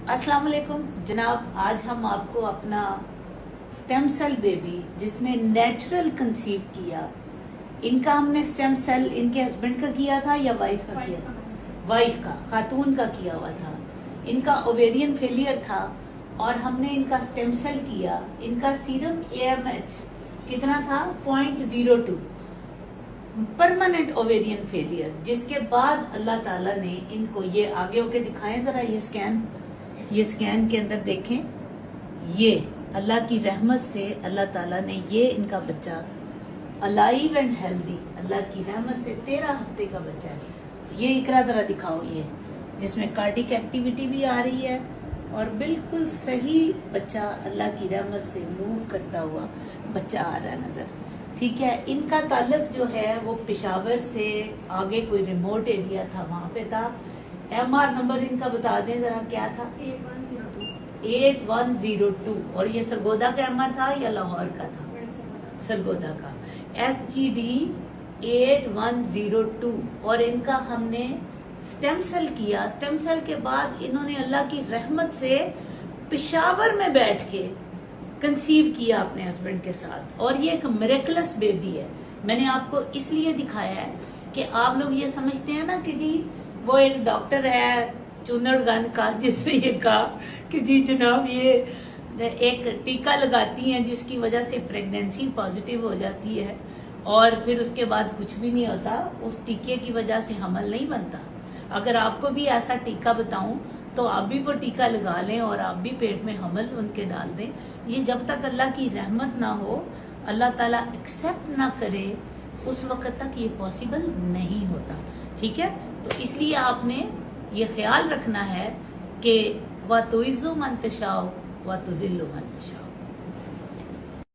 अस्सलाम वालेकुम जनाब, आज हम आपको अपना स्टेम सेल बेबी जिसने नेचुरल कंसीव किया, इनका हमने स्टेम सेल इनके हस्बैंड का किया था या वाइफ का किया? वाइफ का, खातून का किया हुआ था। इनका ओवेरियन फेलियर था और हमने इनका स्टेम सेल किया। इनका सीरम AMH कितना था? 0.02, परमानेंट ओवेरियन फेलियर। जिसके बाद अल्लाह ताला ने इनको, ये आगे होके दिखाएं जरा, ये स्कैन के अंदर देखें, ये अल्लाह की रहमत से अल्लाह ताला ने ये इनका बच्चा अलाइव एंड हेल्दी, अल्लाह की रहमत से 13 हफ्ते का बच्चा है। ये इकरा जरा दिखाओ, ये जिसमें कार्डिक एक्टिविटी भी आ रही है और बिल्कुल सही बच्चा अल्लाह की रहमत से मूव करता हुआ बच्चा आ रहा है नजर। ठीक है, इनका ताल्लुक जो है वो पेशावर से आगे कोई रिमोट एरिया था, वहां पे था। MR नंबर इनका बता दें जरा, क्या था? 8102। और ये सरगोदा का MR था या लाहौर का था? सरगोदा का। SGD 8102। और इनका हमने स्टेम सेल किया। स्टेम सेल के बाद इन्होंने अल्लाह की रहमत से पेशावर में बैठ के कंसीव किया अपने हस्बैंड के साथ। और ये एक मिरेकलस बेबी है। मैंने आपको इसलिए दिखाया है कि आप लोग ये समझते हैं ना कि जी वो एक डॉक्टर है चुनड़गंज का, जिसने ये कहा कि जी जनाब ये एक टीका लगाती हैं जिसकी वजह से प्रेगनेंसी पॉजिटिव हो जाती है और फिर उसके बाद कुछ भी नहीं होता, उस टीके की वजह से हमल नहीं बनता। अगर आपको भी ऐसा टीका बताऊं तो आप भी वो टीका लगा लें और आप भी पेट में हमल उनके डाल दें। ये जब तक अल्लाह की रहमत ना हो, अल्लाह ताला एक्सेप्ट ना करे, उस वक्त तक ये पॉसिबल नहीं होता। ठीक है, तो इसलिए आपने ये ख्याल रखना है कि व तुइज़्ज़ु मन तशाओ व तुज़िल्लु मन तशाओ।